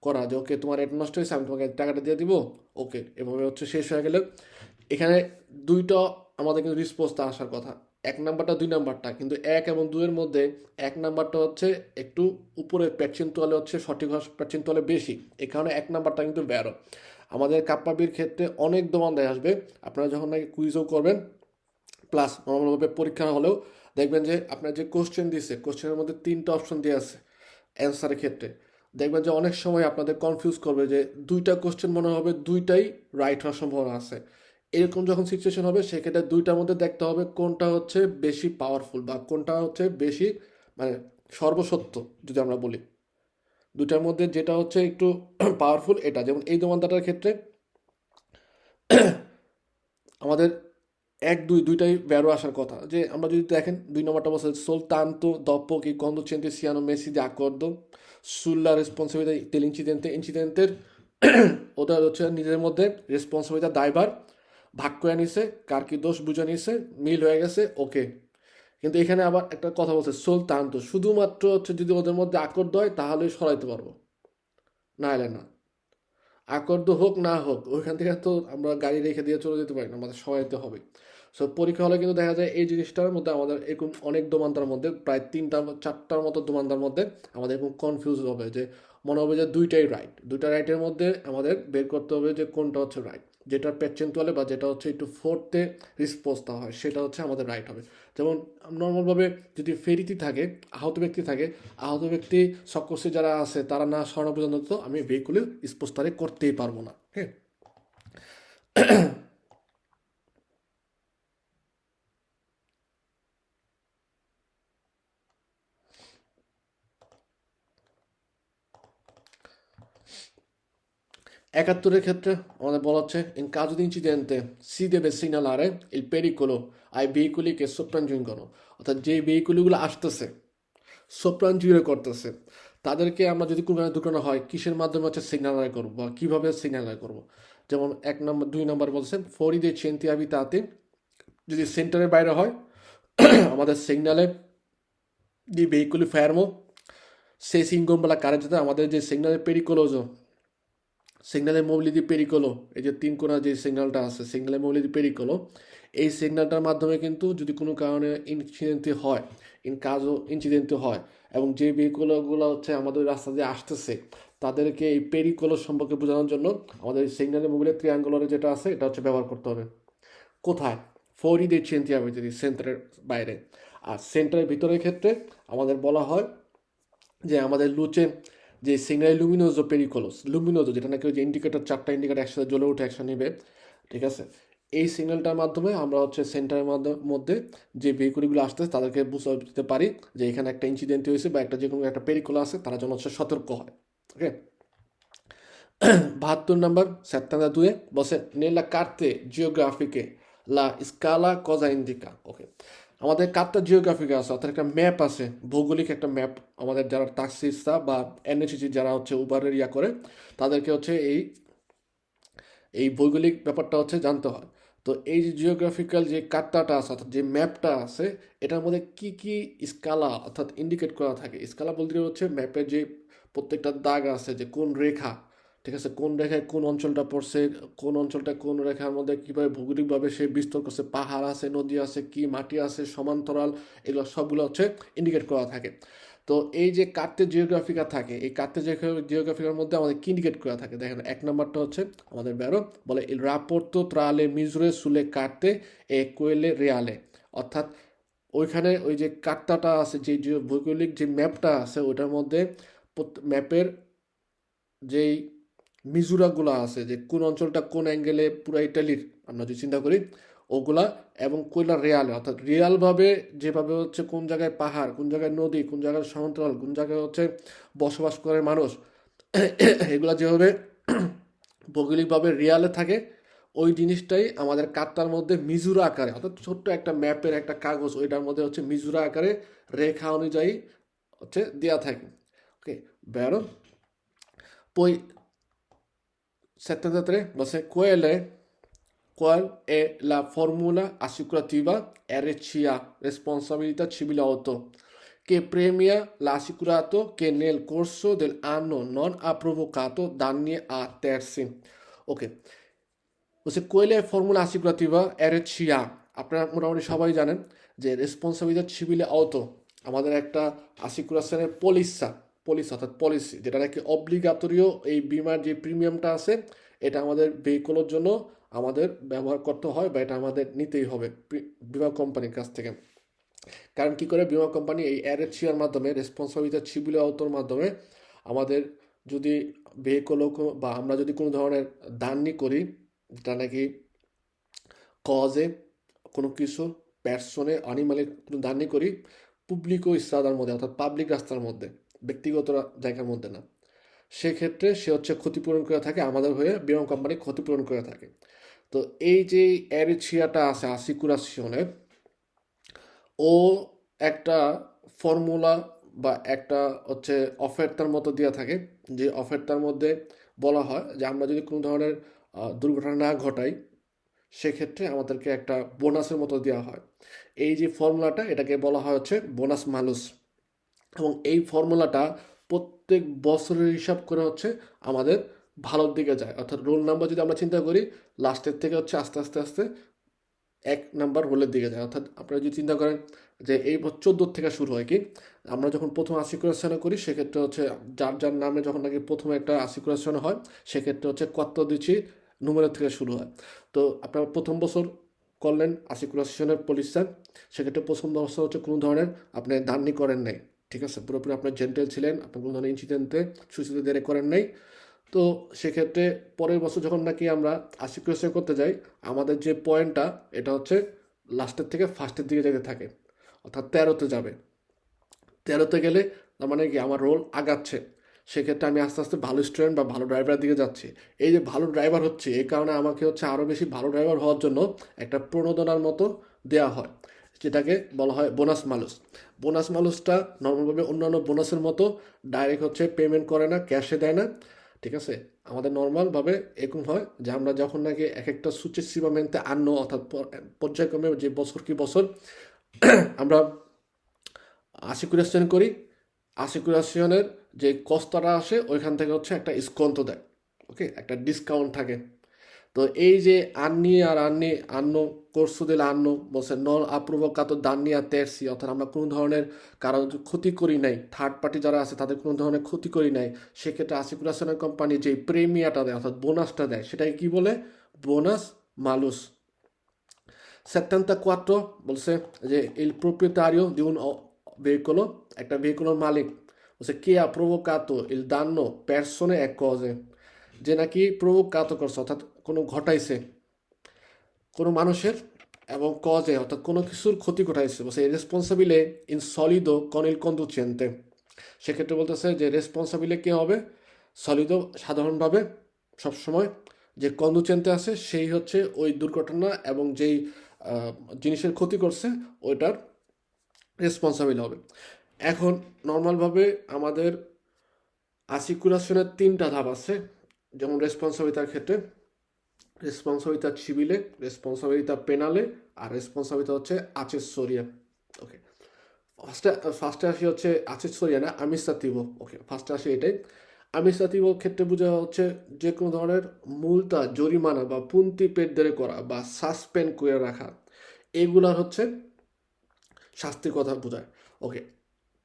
করা, যে ওকে তোমার এটা নষ্ট হয়েছে আমি তোমাকে টাকাটা দিয়ে দিব, ওকে এভাবে হচ্ছে শেষ হয়ে গেলে এখানে দুইটা আমাদের কিন্তু রিসপন্সটা আসার কথা, 1 নাম্বারটা 2 নাম্বারটা, কিন্তু 1 এবং 2 এর মধ্যে 1 নাম্বারটা হচ্ছে একটু উপরে প্যাচিনতোয়ালে হচ্ছে সঠিক প্যাচিনতোয়ালে বেশি, এই কারণে 1 নাম্বারটা কিন্তু ব্যারো। আমাদের কাপ্পাবির ক্ষেত্রে অনেক দোমানদায় আসবে, আপনারা যখন নাকি কুইজও করবেন প্লাস নর্মালভাবে পরীক্ষা হলেও দেখবেন যে আপনার যে কোশ্চেন দিচ্ছে কোশ্চেনের মধ্যে 3টা অপশন দিয়ে আছে অ্যান্সারের ক্ষেত্রে, দেখবেন যে অনেক সময় আপনাদের কনফিউজ করবে যে 2টা কোশ্চেন মনে হবে 2টাই রাইট হওয়ার সম্ভাবনা আছে। এরকম যখন সিচুয়েশন হবে সেক্ষেত্রে 2টার মধ্যে দেখতে হবে কোনটা হচ্ছে বেশি পাওয়ারফুল বা কোনটা হচ্ছে বেশি মানে সর্বসত্য, যদি আমরা বলি 2টার মধ্যে যেটা হচ্ছে একটু পাওয়ারফুল এটা। যেমন এই দোমানদাটার ক্ষেত্রে আমাদের 1 2 দুইটাই ভ্যারো আসার কথা, যে আমরা যদি দেখেন 2 নম্বরটা বলছে soltanto dopo che i conducenti siano messi d'accordo sulla responsabilità dell'incidente, ওটা হচ্ছে নিজের মধ্যে রেসপন্সিবিলিটি দায়ভার ভাগ করে নিছে, কার কি দোষ বুঝে নিছে, মিল হয়ে গেছে, ওকে। কিন্তু এখানে আবার একটা কথা বলছে soltanto, শুধুমাত্র হচ্ছে যদি ওদের মধ্যে আকর্দ হয় তাহলে সরাইতে পারবো, না হলে না। আকর্দ হোক না হোক ওইখান থেকে তো আমরা গাড়ি রেখে দিয়ে চলে যেতে পারি না, আমাদের সহায়তা হবে। সো পরীক্ষা হলে কিন্তু দেখা যায় এই জিনিসটার মধ্যে আমাদের এরকম অনেক দোমানতার মধ্যে প্রায় 3টা 4টার মতো দোমানতার মধ্যে আমাদের এরকম কনফিউজ হবে, যে মনে হবে যে 2টাই রাইট, 2টা রাইটের মধ্যে আমাদের বের করতে হবে যে কোনটা হচ্ছে রাইট, যেটা পেচেন্টুয়ালে বা যেটা হচ্ছে একটু ফোর্থে রিসপন্সটা হয় সেটা হচ্ছে আমাদের রাইট হবে। যেমন নর্মালভাবে যদি ফেরিতে থাকে আহত ব্যক্তি থাকে, আহত ব্যক্তি সকসে যারা আছে তারা না সরানো পর্যন্ত তো আমি ভেহিকুলে স্পোস্টারে করতেই পারবো না। হ্যাঁ, একাত্তরের ক্ষেত্রে আমাদের বলা হচ্ছে in caso di incidente si deve segnalare il pericolo ai veicoli che sopraggiungono, অর্থাৎ যে ভেহিকুলগুলো আসতেছে সোপ্রাঞ্জিরে করতেছে তাদেরকে আমরা যদি কোনো দুর্ঘটনা হয় কিসের মাধ্যমে হচ্ছে সিগন্যাল করবো বা কীভাবে সিগন্যাল করবো। যেমন 1 নম্বর 2 নম্বর বলছেন ফরি দে চেন্তি আবিতাতে, যদি সেন্টারের বাইরে হয় আমাদের সিগন্যালে দি ভেহিকুলি ফেরমো সেই সিঙ্গমবেলা কারেন্ট, আমাদের যে সিগন্যালের পেরিকোলোজো সিগন্যালের মোবিলিটি পেরিকোলো, এই যে 3 কোণা যে সিগন্যালটা আছে সিগন্যালের মোবিলিটি পেরিকোলো, এই সিগন্যালটার মাধ্যমে কিন্তু যদি কোনো কারণে ইনসিডেন্টে হয় ইনসিডেন্টে হয় এবং যে ভেহিকুলগুলো হচ্ছে আমাদের রাস্তা দিয়ে আসতেছে তাদেরকে এই পেরিকোলো সম্পর্কে বোঝানোর জন্য আমাদের সিগন্যালের মোবিলের ট্রিয়াঙ্গুলারে যেটা আছে এটা হচ্ছে ব্যবহার করতে হবে। কোথায়? ফৌরি দে চেন্তিয়া যদি সেন্টারের বাইরে, আর সেন্টারের ভিতরের ক্ষেত্রে আমাদের বলা হয় যে আমাদের লুচে যে সিগন্যাল লুমিনোজো যেটা নাকি ওই যে ইন্ডিকেটর 4টা ইন্ডিকেটর একসাথে জ্বলে উঠে একসাথে নেবে, ঠিক আছে, এই সিগন্যালটার মাধ্যমে আমরা হচ্ছে সেন্টারের মধ্যে যে ভেহিকুলগুলো আসতেছে তাদেরকে বুঝতে দিতে পারি যে এখানে একটা ইনসিডেন্ট হয়েছে বা একটা যে কোনো একটা পেরিকোলো আছে, তারা যেন হচ্ছে সতর্ক হয়। ওকে, 72 নম্বর 72 বসে nella carte geografiche la scala cosa indica। ওকে, আমাদের কার্তা জিওগ্রাফিকে আছে অর্থাৎ একটা ম্যাপ আছে, ভৌগোলিক একটা ম্যাপ, আমাদের যারা ট্যাক্সিস্তা বা এনএসসি যারা হচ্ছে উবারের করে তাদেরকে হচ্ছে এই ভৌগোলিক ব্যাপারটা হচ্ছে জানতে হয়। তো এই যে জিওগ্রাফিক্যাল যে কার্তাটা আছে অর্থাৎ যে ম্যাপটা আছে এটার মধ্যে কি কি স্কালা অর্থাৎ ইন্ডিকেট করা থাকে, স্কালা বলতে হচ্ছে ম্যাপের যে প্রত্যেকটা দাগ আছে যে কোন রেখা ঠিক আছে, কোন রেখায় কোন অঞ্চলটা পড়ছে, কোন অঞ্চলটা কোন রেখার মধ্যে কীভাবে ভৌগোলিকভাবে সে বিস্তর করছে, পাহাড় আছে, নদী আছে, কি মাটি আছে, সমান্তরাল, এগুলো সবগুলো হচ্ছে ইন্ডিকেট করা থাকে। তো এই যে কার্তে জিওগ্রাফিকা থাকে, এই কার্তে জিওগ্রাফিকার মধ্যে আমাদের কি ইন্ডিকেট করা থাকে দেখেন, এক নম্বরটা হচ্ছে আমাদের বেরো বলে il rapporto tra le misure sulle carte e quelle reale, অর্থাৎ ওইখানে ওই যে কার্তাটা আছে, যে ভৌগোলিক যে ম্যাপটা আছে ওইটার মধ্যে ম্যাপের যেই মিজুরাগুলো আছে, যে কোন অঞ্চলটা কোন অ্যাঙ্গেলে পুরো ইটালির আমরা যদি চিন্তা করি ওগুলা, এবং কোনটা রিয়ালে, অর্থাৎ রিয়ালভাবে যেভাবে হচ্ছে কোন জায়গায় পাহাড়, কোন জায়গায় নদী, কোন জায়গায় সমান্তরাল, কোন জায়গায় হচ্ছে বসবাস করে মানুষ, এগুলা যেভাবে ভৌগোলিকভাবে রিয়ালে থাকে, ওই জিনিসটাই আমাদের কার্তার মধ্যে মিজুরা আকারে, অর্থাৎ ছোট্ট একটা ম্যাপের একটা কাগজ, ওইটার মধ্যে হচ্ছে মিজুরা আকারে রেখা অনুযায়ী হচ্ছে দেওয়া থাকে। ওকে, বেরো পই 73 dice qual è la formula assicurativa RCA, responsabilità civile auto, che premia l'assicurato che nel corso dell'anno non ha provocato danni a terzi. Ok, বলছে কোয়েলে ফর্মুলা আসিকুলাটিভা RCA, আপনারা মোটামুটি সবাই জানেন যে রেসপন্সিবিলিটি সিভিলে অটো, আমাদের একটা আসিকুরেশনের পলিস অর্থাৎ পলিসি, যেটা নাকি অব্লিগাতরীয়, এই বিমার যে প্রিমিয়ামটা আছে এটা আমাদের ভেহিকলের জন্য আমাদের ব্যবহার করতে হয়, বা এটা আমাদের নিতেই হবে বিমা কোম্পানির কাছ থেকে। কারণ কি করে বিমা কোম্পানি এই RCAর মাধ্যমে, রেসপন্সিবিলিটি সিভিলে অটোর মাধ্যমে, আমাদের যদি ভেহিকল বা আমরা যদি কোনো ধরনের দাননি করি, যেটা নাকি কজে কোনো কিছু পার্সনে অ্যানিমালের কোনো দাননি করি পুবলিক ও ইস্তাদার মধ্যে, অর্থাৎ পাবলিক রাস্তার মধ্যে, ব্যক্তিগত জায়গার মধ্যে না, সেক্ষেত্রে সে হচ্ছে ক্ষতিপূরণ করে থাকে, আমাদের হয়ে বিমা কোম্পানি ক্ষতিপূরণ করে থাকে। তো এই যে অ্যারিছিয়াটা আছে আসিকুরাশনের, ও একটা ফর্মুলা বা একটা হচ্ছে অফারটার মতো দেওয়া থাকে, যে অফারটার মধ্যে বলা হয় যে আমরা যদি কোনো ধরনের দুর্ঘটনা না ঘটাই, সেক্ষেত্রে আমাদেরকে একটা বোনাসের মতো দেওয়া হয়। এই যে ফর্মুলাটা, এটাকে বলা হয় হচ্ছে বোনাস মালুস, এবং এই ফর্মুলাটা প্রত্যেক বছরের হিসাব করে হচ্ছে আমাদের ভালোর দিকে যায়। অর্থাৎ রোল নাম্বার যদি আমরা চিন্তা করি, লাস্টের থেকে হচ্ছে আস্তে আস্তে আস্তে এক নাম্বার রোলের দিকে যায়। অর্থাৎ আপনারা যদি চিন্তা করেন যে এই 14 থেকে শুরু হয় কি, আমরা যখন প্রথম আসিকুরেশন করি সেক্ষেত্রে হচ্ছে যার যার নামে যখন নাকি প্রথমে একটা আসিকুরেশন হয়, সেক্ষেত্রে হচ্ছে কত দিচ্ছি নুমেরো থেকে শুরু হয়। তো আপনার প্রথম বছর করলেন আসিকুরেশনের পলিসিটা, সেক্ষেত্রে প্রথম বছর হচ্ছে কোনো ধরনের আপনি দাননি করেন নাই, ঠিক আছে, পুরোপুরি আপনার জেন্টেল ছিলেন, আপনি কোনো ধরনের ইনসিডেন্টে সুইসাইড দেরি করেন নাই। তো সেক্ষেত্রে পরের বছর যখন নাকি আমরা আসিকুরেশন করতে যাই, আমাদের যে পয়েন্টটা এটা হচ্ছে লাস্টের থেকে ফার্স্টের দিকে যেতে থাকে, অর্থাৎ 13তে যাবে। 13তে গেলে তার মানে কি আমার রোল আগাচ্ছে, সেক্ষেত্রে আমি আস্তে আস্তে ভালো স্টুডেন্ট বা ভালো ড্রাইভারের দিকে যাচ্ছি। এই যে ভালো ড্রাইভার হচ্ছে, এই কারণে আমাকে হচ্ছে আরও বেশি ভালো ড্রাইভার হওয়ার জন্য একটা প্রণোদনার মতো দেওয়া হয়, যেটাকে বলা হয় বোনাস মালুস। বোনাস মালুসটা নর্মালভাবে অন্যান্য বোনাসের মতো ডাইরেক্ট হচ্ছে পেমেন্ট করে না, ক্যাশে দেয় না, ঠিক আছে। আমাদের নর্মালভাবে এরকম হয় যে আমরা যখন নাকি এক একটা সুচেসিভামেন্টে আন্ন, অর্থাৎ পর্যায়ক্রমে যে বছর কি বছর আমরা আসিকুরেশন করি, আসিকুরেশনের যে কষ্টটা আসে ওইখান থেকে হচ্ছে একটা স্কন্ত দেয়, ওকে, একটা ডিসকাউন্ট থাকে। তো এই যে আন্ন কোর্সো দিলে আন্ন বলছে নন আপ্রোভোকাতো দান্নি আর তেরসি, অর্থাৎ আমরা কোনো ধরনের কারো ক্ষতি করি নাই, থার্ড পার্টি যারা আছে তাদের কোনো ধরনের ক্ষতি করি নাই, সেক্ষেত্রে আসিকুরেশনের কোম্পানি যে প্রেমিয়াটা দেয় অর্থাৎ বোনাসটা দেয়, সেটাকে কি বলে? বোনাস মালুস। 74 বলছে যে il proprietario di un veicolo, একটা ভেহিকুলের মালিক বলছে কে ha provocato il danno persone e cose, যে নাকি প্রভোকাত করছে অর্থাৎ কোনো ঘটাইছে কোনো মানুষের, এবং কজে অর্থাৎ কোনো কিছুর ক্ষতি ঘটাইছে, বলছে রেসপন্সাবিলে ইন সলিদো con il conducente, সেক্ষেত্রে বলতেছে যে রেসপন্সাবিলে কে হবে? সলিদো সাধারণভাবে সবসময় যে কন্ডুচেন্টে আছে সেই হচ্ছে ওই দুর্ঘটনা এবং যেই জিনিসের ক্ষতি করছে ওইটার রেসপন্সাবিল হবে। এখন নর্মালভাবে আমাদের আসিকুরেশনের 3টা ধাপ আছে, যেমন রেসপন্সাবিলিতার ক্ষেত্রে রেসপন্সাবিলিতা সিভিলে, রেসপন্সাবিলিতা পেনালে, আর রেসপন্সাবিলিতা হচ্ছে accessoria। ওকে, ফার্স্টে আসি হচ্ছে accessoria না, amministrativo। ওকে, ফার্স্টে আসি এটাই। আমিষজাতীয় ক্ষেত্রে বোঝা হচ্ছে যে কোনো ধরনের মুলতা, জরিমানা বা পুন্তি পেটদেরে করা বা সাসপেন্ড করে রাখা, এগুলার হচ্ছে শাস্তির কথা বোঝায়। ওকে,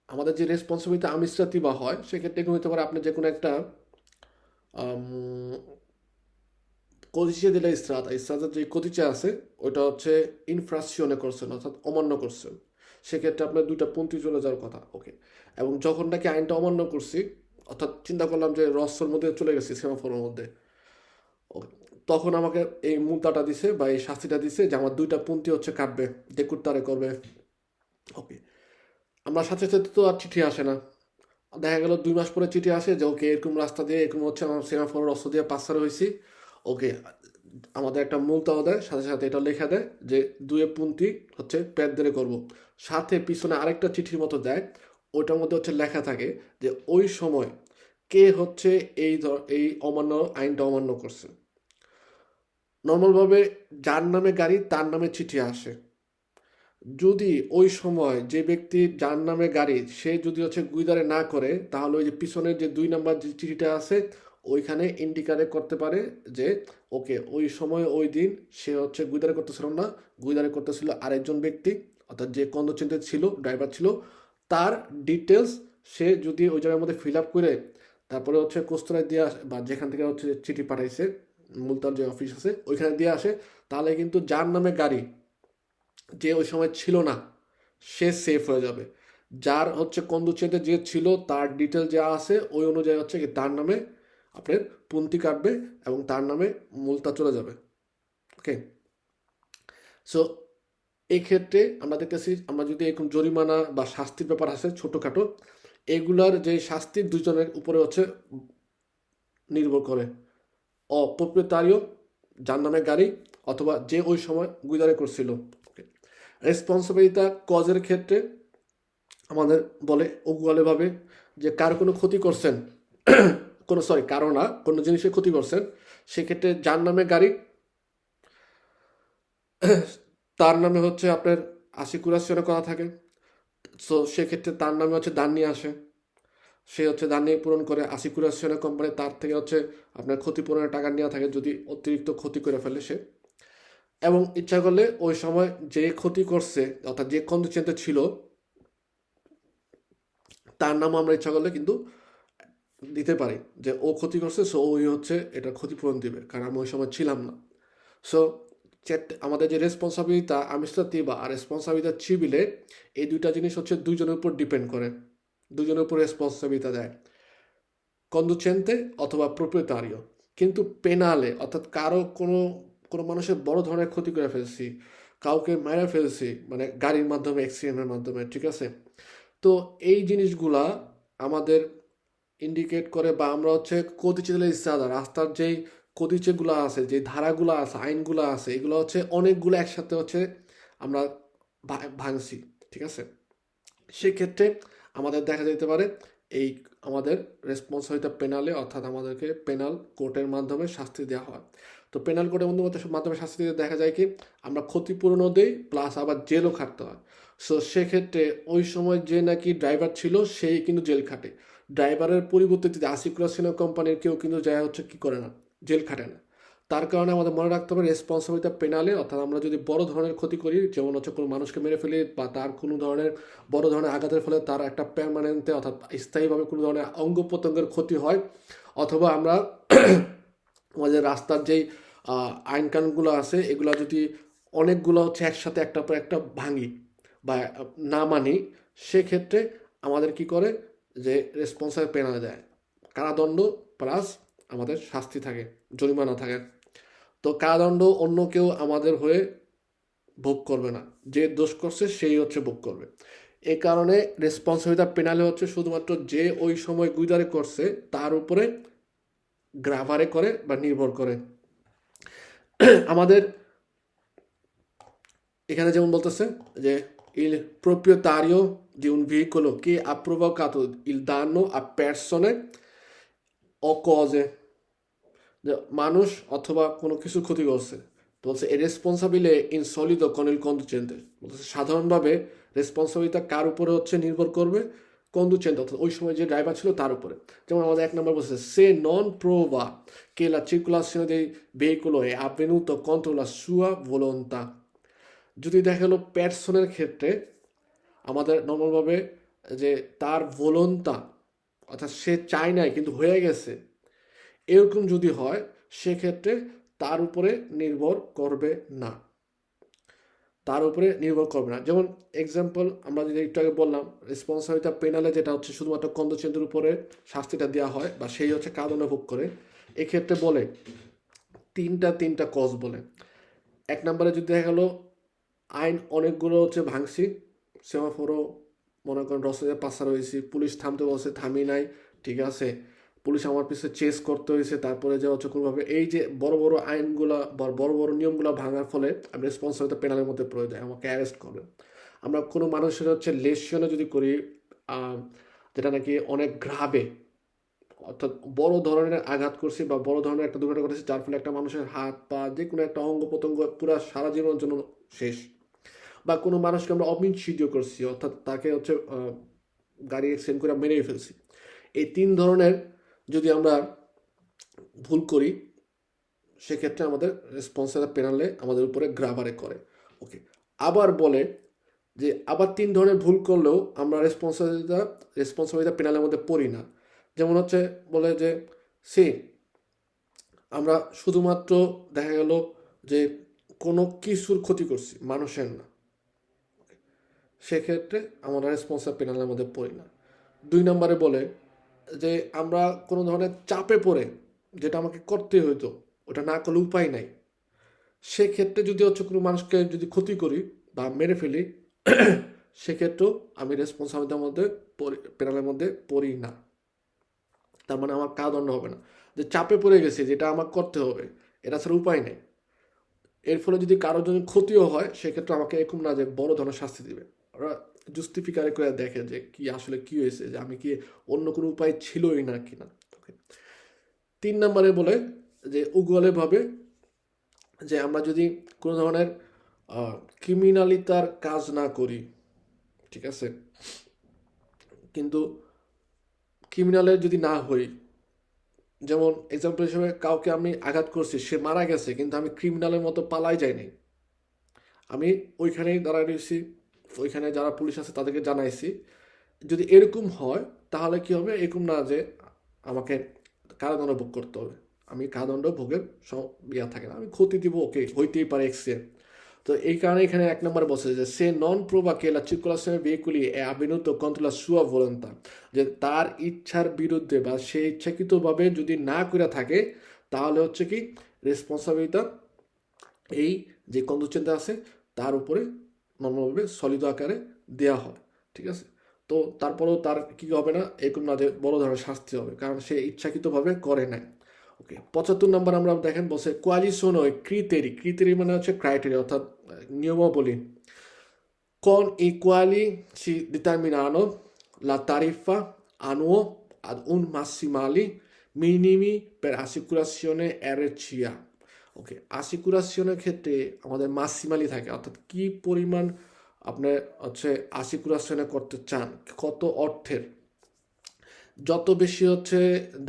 আমাদের যে রেসপন্সিবিলিটি আমিষজাতি বা হয় সেক্ষেত্রে কি হতে পারে, আপনি যে কোনো একটা কদিচে দিলে ইসরাতের যে কদিচে আছে ওইটা হচ্ছে ইনফ্রাকশনে করছেন, অর্থাৎ অমান্য করছেন, সেক্ষেত্রে আপনার 2টা পন্থী চলে যাওয়ার কথা। ওকে, এবং যখন নাকি আইনটা অমান্য করছি, অর্থাৎ চিন্তা করলাম যে রস্যর মধ্যে চলে গেছি সেমাফোরের মধ্যে, ওকে, তখন আমাকে এই মুদ্রাটা দিছে বা এই শাস্তিটা দিছে যে আমার 2টা পন্থী হচ্ছে কাটবে, ডেকুরতারে করবে। ওকে, আমরা সাথে সাথে তো আর চিঠি আসে না, দেখা গেল 2 মাস পরে চিঠি আসে যে ওকে এরকম রাস্তা দিয়ে এরকম হচ্ছে আমার সেমাফোর রাস্তা দিয়ে পাস হয়েছি। ওকে, আমাদের একটা মূলতাও দেয়, সাথে সাথে এটা লেখা দেয় যে 2 পন্থী হচ্ছে পেট ধরে করবো, সাথে পিছনে আরেকটা চিঠির মতো দেয়, ওইটার মধ্যে হচ্ছে লেখা থাকে যে ওই সময় কে হচ্ছে এই অমান্য আইনটা অমান্য করছে। নর্মালভাবে যার নামে গাড়ি তার নামে চিঠি আসে, যদি ওই সময় যে ব্যক্তি যার নামে গাড়ি সে যদি হচ্ছে গুইদারে না করে, তাহলে ওই যে পিছনের যে 2 নাম্বার যে চিঠিটা আছে ওইখানে ইন্ডিকেট করতে পারে যে ওকে ওই সময় ওই দিন সে হচ্ছে গুইদারে করতেছিল না, গুইদারে করতেছিল আরেকজন ব্যক্তি, অর্থাৎ যে কন্ডোচেন্টে ছিল, ড্রাইভার ছিল, তার ডিটেলস সে যদি ওই জায়গার মধ্যে ফিল আপ করে তারপরে হচ্ছে কোস্তরায় দিয়ে আসে বা যেখান থেকে হচ্ছে চিঠি পাঠাইছে মুলতার যে অফিস আছে ওইখানে দিয়ে আসে, তাহলে কিন্তু যার নামে গাড়ি যে ওই সময় ছিল না সে সেফ হয়ে যাবে। যার হচ্ছে কন্দুচেতে যে ছিল তার ডিটেল যা আছে ওই অনুযায়ী হচ্ছে কি তার নামে আপনার পুন্তি কাটবে এবং তার নামে মূলতা চলে যাবে। ওকে, সো এই ক্ষেত্রে আমরা দেখতেছি, আমরা যদি এরকম জরিমানা বা শাস্তির ব্যাপার আছে ছোটোখাটো, এগুলার যে শাস্তি 2জনের উপরে হচ্ছে নির্ভর করে, অপ্রপ্রিয়তারীয় যার নামে গাড়ি অথবা যে ওই সময় গুইদারে করছিল। রেসপন্সিবিলিটা কজের ক্ষেত্রে আমাদের বলে ওগুয়ালেভাবে যে কার কোনো ক্ষতি করছেন, কারো না, কোনো জিনিসের ক্ষতি করছেন, সেক্ষেত্রে যার নামে গাড়ি তার নামে হচ্ছে আপনার আসিকুরাশনে করা থাকে। সো সেক্ষেত্রে তার নামে হচ্ছে দান নিয়ে আসে, সে হচ্ছে দান নিয়ে পূরণ করে, আসিকুরাশনের কোম্পানি তার থেকে হচ্ছে আপনার ক্ষতিপূরণের টাকা নেওয়া থাকে যদি অতিরিক্ত ক্ষতি করে ফেলে সে, এবং ইচ্ছা করলে ওই সময় যে ক্ষতি করছে অর্থাৎ যে কন্ডিশনটা ছিল তার নাম আমরা ইচ্ছা করলে কিন্তু দিতে পারি যে ও ক্ষতি করছে, সো ওই হচ্ছে এটা ক্ষতিপূরণ দিবে, কারণ আমি ওই সময় ছিলাম না। সো আমাদের যে রেসপন্সিবিলিটা আমিস্তাতিবা আর রেসপন্সিবিলিটা চিবিলে, এই 2টা জিনিস হচ্ছে 2জনের উপর ডিপেন্ড করে, 2জনের উপর রেসপন্সিবিলিটা দেয়, কন্দুচেন্তে অথবা প্রোপ্রিয়তারিও। কিন্তু পেনালে অর্থাৎ কারো কোনো কোনো মানুষের বড় ধরনের ক্ষতি করে ফেলছি, কাউকে মেরে ফেলছি, মানে গাড়ির মাধ্যমে, অ্যাক্সিডেন্টের মাধ্যমে, ঠিক আছে, তো এই জিনিসগুলা আমাদের ইন্ডিকেট করে বা আমরা হচ্ছে কদিচেগুলো ইস্তাদা রাস্তার যেই কদিচেগুলো আছে, যে ধারাগুলো আছে, আইনগুলো আছে, এগুলো হচ্ছে অনেকগুলো একসাথে হচ্ছে আমরা ভাঙছি, ঠিক আছে। সেক্ষেত্রে আমাদের দেখা যেতে পারে এই আমাদের রেসপন্সিবিলিটি পেনালে, অর্থাৎ আমাদেরকে পেনাল কোর্টের মাধ্যমে শাস্তি দেওয়া হয়। তো পেনাল কোর্টের মাধ্যমে শাস্তি দিতে দেখা যায় কি আমরা ক্ষতিপূরণও দিই প্লাস আবার জেলও খাটতে হয়। সো সেক্ষেত্রে ওই সময় যে নাকি ড্রাইভার ছিল সেই কিন্তু জেল খাটে, ড্রাইভারের পরিবর্তে যদি আসিকুরেশন কোম্পানির কেউ কিন্তু যায় হচ্ছে কি করে না, জেল খাটে না। তার কারণে আমাদের মনে রাখতে হবে রেসপন্সিবিলিটি পেনালে, অর্থাৎ আমরা যদি বড় ধরনের ক্ষতি করি, যেমন হচ্ছে কোনো মানুষকে মেরে ফেলি বা তার কোনো ধরনের বড় ধরনের আঘাতের ফলে তার একটা পার্মানেন্টে অর্থাৎ স্থায়ীভাবে কোনো ধরনের অঙ্গ প্রত্যঙ্গের ক্ষতি হয়, অথবা আমরা আমাদের রাস্তার যেই আইন কানুনগুলো আছে এগুলো যদি অনেকগুলো হচ্ছে একসাথে একটার পর একটা ভাঙি বা না মানি, সেক্ষেত্রে আমাদের কি করে যে রেসপন্সিবল পেনা দেয়, কারাদণ্ড প্লাস আমাদের শাস্তি থাকে, জরিমানা থাকে। তো কারাদণ্ড অন্য কেউ আমাদের হয়ে ভোগ করবে না, যে দোষ করছে সেই হচ্ছে ভোগ করবে। এই কারণে রেসপন্সিবিলিটি পেনালে হচ্ছে শুধুমাত্র যে ওই সময় গুইদারে করছে তার উপরে গ্রাভারে করে বা নির্ভর করে। আমাদের এখানে যেমন বলতেছে যে il proprietario di un veicolo che ha provocato il danno a persone o cose, যে মানুষ অথবা কোনো কিছু ক্ষতি করছে, তো বলছে এ রেসপন্সাবিলে ইনসলিতো con il conducente, বলতেছে সাধারণভাবে রেসপন্সিবিলিটা কার উপরে হচ্ছে নির্ভর করবে, conducente অর্থাৎ ওই সময় যে ড্রাইভার ছিল তার উপরে। যেমন আমাদের 1 নম্বর বলছে se non prova che la circolazione dei veicoli è avvenuto contro la sua volontà। যদি দেখা গেলো পার্সনের ক্ষেত্রে আমাদের নর্মালভাবে যে তার ভোলন্তা অর্থাৎ সে চায় নাই কিন্তু হয়ে গেছে, এরকম যদি হয় সেক্ষেত্রে তার উপরে নির্ভর করবে না, তার উপরে নির্ভর করবে না। যেমন এক্সাম্পল আমরা যদি একটু আগে বললাম রেসপন্সিবিলিটি পেনালে যেটা হচ্ছে শুধুমাত্র কন্ডুচেন্টের উপরে শাস্তিটা দেওয়া হয় বা সেই হচ্ছে কারণে ভোগ করে, এক্ষেত্রে বলে তিনটা কজ বলে। 1 নম্বরে যদি দেখা গেলো আইন অনেকগুলো হচ্ছে ভাঙছি, সেমাফোরও মনে করেন রসে পাসার হয়েছি, পুলিশ থামতে বলছে থামি নাই, ঠিক আছে, পুলিশ আমার পিছনে চেস করতে হয়েছে, তারপরে যে হচ্ছে কোনোভাবে এই যে বড় বড় আইনগুলা বা বড় বড় নিয়মগুলো ভাঙার ফলে আমি রেসপন্সিবিলিটি পেনালের মধ্যে পড়ে যায়, আমাকে অ্যারেস্ট করবে। আমরা কোনো মানুষের হচ্ছে লেশনে যদি করি যেটা নাকি অনেক গ্রাবে অর্থাৎ বড় ধরনের আঘাত করছি বা বড় ধরনের একটা দুর্ঘটনা ঘটেছে যার ফলে একটা মানুষের হাত পা যে কোনো একটা অঙ্গ প্রত্যঙ্গ পুরো সারা জীবনের জন্য শেষ, বা কোনো মানুষকে আমরা অমিনসিদ্ধ করছি অর্থাৎ তাকে হচ্ছে গাড়ি অ্যাক্সিডেন্ট করে মেরেই ফেলছি, এই 3 ধরনের যদি আমরা ভুল করি সেক্ষেত্রে আমাদের রেসপন্সিবিলিটি পেনালে আমাদের উপরে গ্রাভারে করে। ওকে, আবার বলে যে আবার 3 ধরনের ভুল করলেও আমরা রেসপন্সিবিলিটি পেনালের মধ্যে পড়ি না। যেমন হচ্ছে বলে যে আমরা শুধুমাত্র দেখা গেল যে কোনো কিছুর ক্ষতি করছি মানুষের না, সেক্ষেত্রে আমরা রেসপন্সিবিলিটি পেনালের মধ্যে পড়ি না। 2 নম্বরে বলে যে আমরা কোনো ধরনের চাপে পড়ে যেটা আমাকে করতে হইতো ওটা না করলে উপায় নাই, সেক্ষেত্রে যদি হচ্ছে কোনো মানুষকে যদি ক্ষতি করি বা মেরে ফেলি সেক্ষেত্রেও আমি রেসপন্সিবিলিটির মধ্যে পেনালের মধ্যে পড়ি না। তার মানে আমার কারাদণ্ড হবে না, যে চাপে পড়ে গেছি যেটা আমার করতে হবে, এটা ছাড়া উপায় নেই। এর ফলে যদি কারোর জন্য ক্ষতিও হয় সেক্ষেত্রে আমাকে এরকম না যে বড় ধরনের শাস্তি দিবে, ওরা জাস্টিফিকারে করে দেখে যে কি আসলে কি হয়েছে, যে আমি কি অন্য কোনো উপায় ছিলই না কিনা। 3 নম্বরে বলে যে উগলেভাবে যে আমরা যদি কোনো ধরনের ক্রিমিনালিতার কাজ না করি, ঠিক আছে, কিন্তু ক্রিমিনালের যদি না হই, যেমন এক্সাম্পল হিসেবে কাউকে আমি আঘাত করছি, সে মারা গেছে কিন্তু আমি ক্রিমিনালের মতো পালাই যাইনি, আমি ওইখানেই দাঁড়ায় রয়েছি, ওইখানে যারা পুলিশ আছে তাদেরকে জানাইছি, যদি এরকম হয় তাহলে কি হবে, এরকম না যে আমাকে কারাদণ্ড ভোগ করতে হবে, আমি কারাদণ্ড ভোগের ইয়া থাকে না, আমি ক্ষতি দিব, ওকে হইতেই পারে এক্সিডেন্ট। তো এই কারণে এখানে 1 নম্বরে বলছে যে সে নন প্রোভা কে লা circolazione veicoli è avvenuto contro la sua volontà, যে তার ইচ্ছার বিরুদ্ধে বা সে ইচ্ছাকৃতভাবে যদি না করে থাকে তাহলে হচ্ছে কি রেসপন্সিবিলিটি এই যে কন্ডুচেন্ট আছে তার উপরে নর্মালভাবে সলিড আকারে দেওয়া হয়, ঠিক আছে। তো তারপরেও তার কি হবে না, এরকম না যে বড় ধরনের শাস্তি হবে, কারণ সে ইচ্ছাকৃতভাবে করে নাই। ওকে, 75 নম্বর আমরা দেখেন বলছে কোয়ালি সোনো ক্রিতেরি মানে হচ্ছে ক্রাইটেরিয়া অর্থাৎ নিয়মাবলী, con i quali si determinano la tariffa annuo ad un massimali minimi per assicurazione RCA। ওকে, আসিকুরেশনের ক্ষেত্রে আমাদের মাসিমালি থাকে অর্থাৎ কি পরিমাণ আপনি হচ্ছে আসিকুরেশনে করতে চান, কত অর্থের, যত বেশি হচ্ছে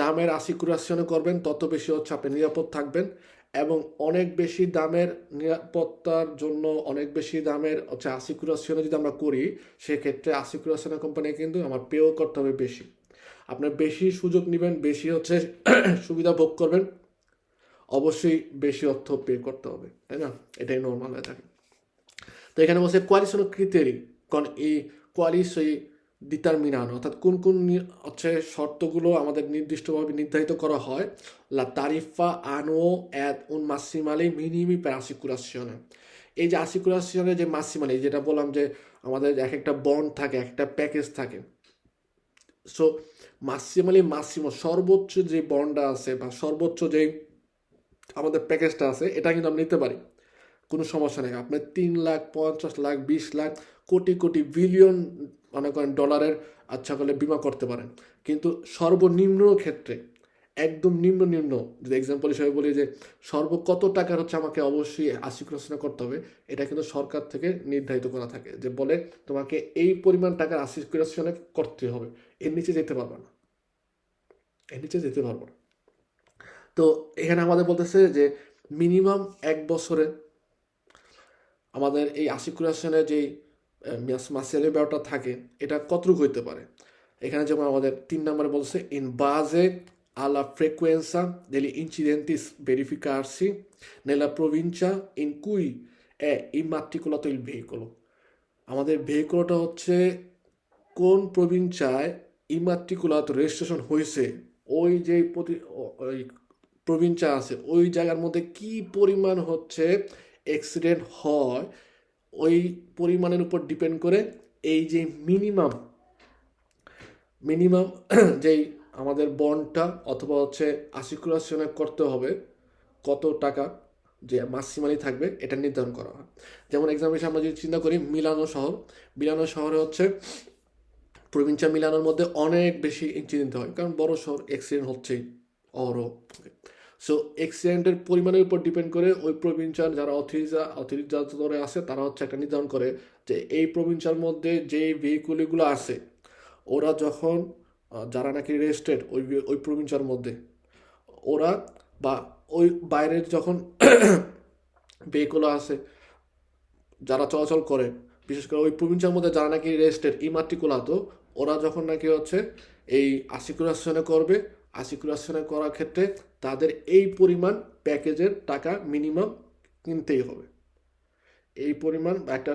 দামের আসিকুরেশনে করবেন তত বেশি হচ্ছে আপনি নিরাপদ থাকবেন, এবং অনেক বেশি দামের নিরাপত্তার জন্য অনেক বেশি দামের হচ্ছে আসিকুরেশনে যদি আমরা করি সেক্ষেত্রে আসিকুরেশনের কোম্পানি কিন্তু আমার পেও করতে হবে বেশি, আপনার বেশি সুযোগ নেবেন, বেশি হচ্ছে সুবিধা ভোগ করবেন, অবশ্যই বেশি অর্থ পে করতে হবে, তাই না, এটাই নর্মাল হয়ে থাকে। তো এখানে বলছে কোয়ালি সোনো ক্রিতেরি কন এই কোয়ালি সেই ডিটারমিনানো অর্থাৎ কোন কোন হচ্ছে শর্তগুলো আমাদের নির্দিষ্টভাবে নির্ধারিত করা হয়, লা তারিফা আনো এড উন মাসিমালি মিনিমি per assicurazione। এই যে আসিকুরেশনের যে মাসিমালি যেটা বললাম যে আমাদের এক একটা বন্ড থাকে, একটা প্যাকেজ থাকে, সো মাসিমো সর্বোচ্চ যে বন্ডটা আছে বা সর্বোচ্চ যে আমাদের প্যাকেজটা আছে এটা কিন্তু আমরা নিতে পারি, কোনো সমস্যা নেই। আপনি 3 লাখ 50 লাখ 20 লাখ কোটি কোটি বিলিয়ন মনে করেন ডলারের আচ্ছা করলে বিমা করতে পারেন, কিন্তু সর্বনিম্ন ক্ষেত্রে একদম নিম্ন নিম্ন, যদি এক্সাম্পল হিসেবে বলি যে কত টাকার হচ্ছে আমাকে অবশ্যই আশিক্রোশনে করতে হবে, এটা কিন্তু সরকার থেকে নির্ধারিত করা থাকে, যে বলে তোমাকে এই পরিমাণ টাকার আশিক্রোশনে করতে হবে, এর নিচে যেতে পারবে না, এর নিচে যেতে পারবো না। তো এখানে আমাদের বলতেছে যে মিনিমাম 1 বছরে আমাদের এই আশিক্রোশনের যেই মাসিয়ালি ব্যাপারটা থাকে, এটা কতটুকু হইতে পারে। এখানে যেমন আমাদের 3 নম্বরে বলছে ইন বাজে alla frequenza degli incidenti verificarsi nella provincia in cui è immatricolato il veicolo। আমাদের ভেহিকলটা হচ্ছে কোন প্রভিঞ্চায় ইমাট্রিকুলাত রেজিস্ট্রেশন হয়েছে, ওই যে ওই প্রভিঞ্চা আছে ওই জায়গার মধ্যে কি পরিমাণ হচ্ছে অ্যাক্সিডেন্ট হয়, ওই পরিমাণের উপর ডিপেন্ড করে এই যে মিনিমাম মিনিমাম যেই আমাদের বন্ডটা অথবা হচ্ছে আশিকুরেশনে করতে হবে কত টাকা যে মাসিমালি থাকবে, এটা নির্ধারণ করা হয়। যেমন এক্সাম্পল হিসেবে আমরা যদি চিন্তা করি মিলানো শহরে হচ্ছে প্রভিন্সিয়া মিলানোর মধ্যে অনেক বেশি ইনসিডেন্ট হয়, কারণ বড় শহর, অ্যাক্সিডেন্ট হচ্ছেই অহরহ। সো অ্যাক্সিডেন্টের পরিমাণের উপর ডিপেন্ড করে ওই প্রভিন্সিয়ার যারা অথরিটি আছে তারা হচ্ছে একটা নির্ধারণ করে যে এই প্রভিন্সিয়ার মধ্যে যে ভেহিকুলগুলো আছে ওরা যখন যারা নাকি রেজিস্ট্রেড ওই প্রভিন্সিয়ার মধ্যে, ওরা বা ওই বাইরের যখন ভেহিকুল আছে যারা চলাচল করে, বিশেষ করে ওই প্রভিন্সিয়ার মধ্যে যারা নাকি রেজিস্ট্রেড ইমাট্রিকুলাতো, ওরা যখন নাকি হচ্ছে এই আশিকুরেশনে করবে, আশিকুরেশনে করার ক্ষেত্রে তাদের এই পরিমাণ প্যাকেজের টাকা মিনিমাম কিনতেই হবে। এই পরিমাণ একটা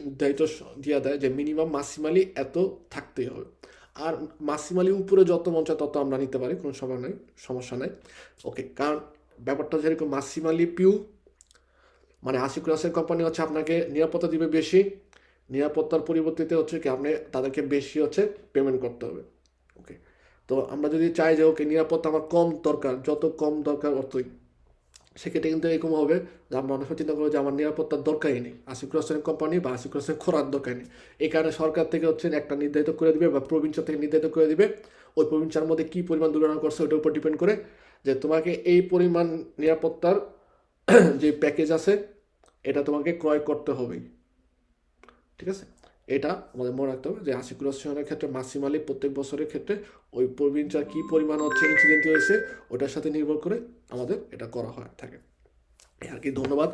নির্ধারিত দিয়া দেয় যে মিনিমাম মাসিমালি এত থাকতেই হবে। আর মাসিমালি উপরে যত মন চায় তত আমরা নিতে পারি, কোনো সমস্যা নাই। ওকে, কারণ ব্যাপারটা যেরকম মাসিমালি পিউ মানে আশিকুরেশন কোম্পানি হচ্ছে আপনাকে নিরাপত্তা দিবে বেশি, নিরাপত্তার পরিবর্তিতে হচ্ছে কি আপনি তাদেরকে বেশি হচ্ছে পেমেন্ট করতে হবে। ওকে, তো আমরা যদি চাই যে ওকে নিরাপত্তা আমার কম দরকার, যত কম দরকার অতই, সেক্ষেত্রে কিন্তু এরকম হবে যে আমরা অনেক সময় চিন্তা করবো যে আমার নিরাপত্তার দরকারই নেই, আশিকুরেশন কোম্পানি বা আশিকুরেশন করার দরকার নেই। এই কারণে সরকার থেকে হচ্ছে একটা নির্ধারিত করে দিবে বা প্রভিন্সিয়া থেকে নির্ধারিত করে দিবে, ওই প্রভিন্সিয়ার মধ্যে কী পরিমাণ দুর্ঘটনা করছে ওটার উপর ডিপেন্ড করে যে তোমাকে এই পরিমাণ নিরাপত্তার যে প্যাকেজ আছে এটা তোমাকে ক্রয় করতে হবেই। ঠিক আছে, এটা আমাদের মনে রাখতে হবে যে আশিকুরেশনের ক্ষেত্রে মাসিমালি প্রত্যেক বছরের ক্ষেত্রে ওই প্রভিন্সিয়ার কী পরিমাণ হচ্ছে ইনসিডেন্ট হয়েছে ওটার সাথে নির্ভর করে আমাদের এটা করা হয় থাকে। আর কি, ধন্যবাদ।